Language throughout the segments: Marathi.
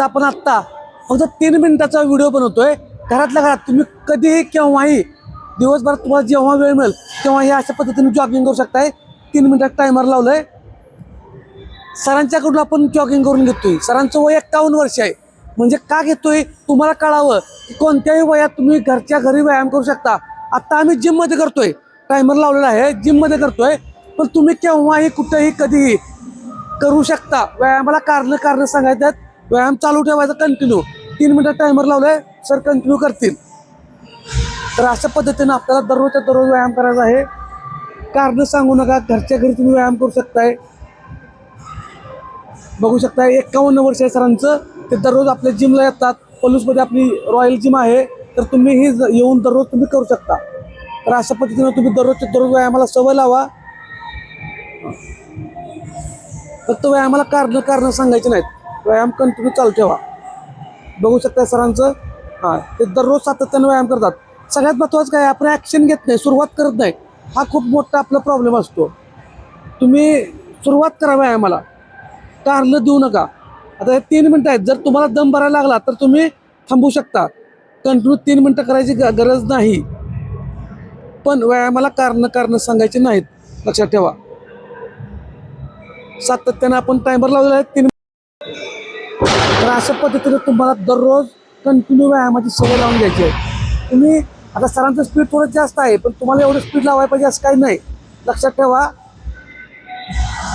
आपण आत्ता फक्त 3 मिनिटाचा व्हिडिओ बनवतोय घरातल्या घरात. तुम्ही कधीही केव्हाही दिवसभरात तुम्हाला जेव्हा वेळ मिळेल तेव्हा हे अशा पद्धतीने जॉगिंग करू शकताय. 3 मिनिटात टायमर लावलंय. सरांच्याकडून आपण जॉगिंग करून घेतोय. सरांचं वय 51 वर्ष आहे. म्हणजे का घेतोय तुम्हाला कळावं की कोणत्याही वयात तुम्ही घरच्या घरी व्यायाम करू शकता. आता आम्ही जिममध्ये करतोय, टायमर लावलेला आहे, जिममध्ये करतोय. पण तुम्ही केव्हाही कुठेही कधीही करू शकता. व्यायामाला कारण सांगायचं, व्यायाम चालू ठेवायचा कंटिन्यू. 3 मिनिटात टायमर लावलाय, सर कंटिन्यू करतील. तर अशा पद्धतीनं आपल्याला दररोजच्या दररोज व्यायाम करायचा आहे. कारण सांगू नका, घरच्या घरी तुम्ही व्यायाम करू शकताय. बघू शकताय 51 वर्ष आहे सरांचं. ते दररोज आपल्या जिमला येतात. पलूसमध्ये आपली रॉयल जिम आहे, तर तुम्हीही येऊन दररोज तुम्ही करू शकता. तर अशा पद्धतीनं तुम्ही दररोजच्या दररोज व्यायामाला सवय लावा. फक्त व्यायामाला कारण सांगायचे नाहीत, व्यायाम कंटिन्यू चालू ठेवा. बघू शकता सरांचं. ते दररोज सातत्यानं व्यायाम करतात. सगळ्यात महत्त्वाचं काय, आपण ॲक्शन घेत नाही, सुरुवात करत नाही. हा खूप मोठा आपला प्रॉब्लेम असतो. तुम्ही सुरुवात करा व्यायामाला, कारण देऊ नका. आता हे 3 मिनटं आहेत. जर तुम्हाला दम भरायला लागला तर तुम्ही थांबू शकता. कंटिन्यू 3 मिनटं करायची गरज नाही. पण व्यायामाला कारण सांगायचे नाहीत, लक्षात ठेवा. सातत्यानं आपण टायमर लावलेला आहे 3. तर अशा पद्धतीने तुम्हाला दररोज कंटिन्यू व्यायामाची सवय लावून घ्यायची आहे. तुम्ही आता सरांचं स्पीड थोडं जास्त आहे, पण तुम्हाला एवढं स्पीड लावायला पाहिजे असं काही नाही. लक्षात ठेवा,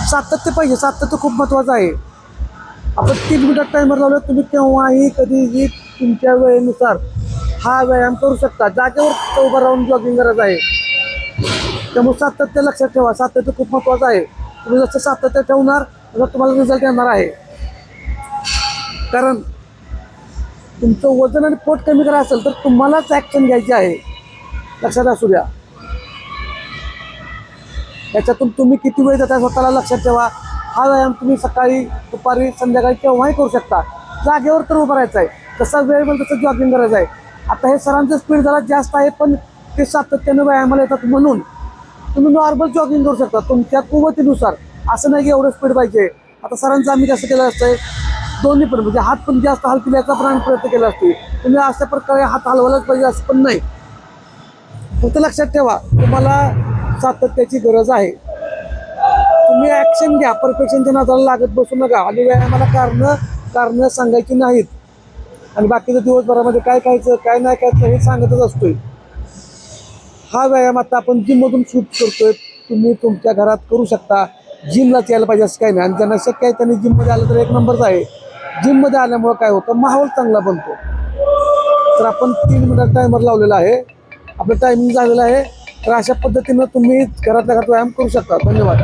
सातत्य पाहिजे. सातत्य खूप महत्त्वाचं आहे. आपण 3 मिनिटात टायमर लावलं, तुम्ही केव्हाही कधीही तुमच्या वेळेनुसार हा व्यायाम करू शकता. जागेवर उभं राहून जॉगिंग करायचं आहे. त्यामुळे सातत्य लक्षात ठेवा. सातत्य खूप महत्त्वाचं आहे. तुम्ही जसं सातत्य ठेवणार तसं तुम्हाला रिझल्ट येणार आहे. कारण तुमचं वजन आणि पोट कमी करायचं असेल तर तुम्हालाच ॲक्शन घ्यायची आहे, लक्षात असू द्या. याच्यातून तुम्ही किती वेळ देताय स्वतःला लक्षात ठेवा. हा व्यायाम तुम्ही सकाळी, दुपारी, संध्याकाळी केव्हाही करू शकता. जागेवर तर उभं राहायचं आहे. जसा वेळ मिळेल तसं जॉगिंग करायचं आहे. आता हे सरांचं स्पीड जरा जास्त आहे, पण ते सातत्यानं व्यायामाला येतात म्हणून तुम्ही नॉर्मल जॉगिंग करू शकता तुमच्या कुवतीनुसार. असं नाही की एवढं स्पीड पाहिजे. आता सरांचं आम्ही कसं केलं असतं, दोन्ही पण, म्हणजे हात पण जास्त हलतील याचा पण प्रयत्न केला असतो. तुम्ही अशा प्रकारे हात हलवायलाच पाहिजे असं पण नाही. फक्त लक्षात ठेवा, तुम्हाला सातत्याची गरज आहे. तुम्ही ॲक्शन घ्या, परफेक्शनच्या नादाला लागत बसू नका. आणि व्यायामाला कारण सांगायची नाहीत. आणि बाकीचं दिवसभरामध्ये काय खायचं काय नाही खायचं हे सांगतच असतोय. हा व्यायाम आता आपण जिममधून शूट करतोय, तुम्ही तुमच्या घरात करू शकता. जिमलाच यायला पाहिजे असं काही नाही. आणि ज्यांना शक्य आहे त्यांनी जिममध्ये आलं तर एक नंबरच आहे. जिममध्ये आल्यामुळं काय होतं, माहोल चांगला बनतो. तर आपण 3 मिनिटात टायमर लावलेला आहे, आपलं टायमिंग झालेलं आहे. तर अशा पद्धतीनं तुम्ही घरातल्या घरात व्यायाम करू शकता. धन्यवाद.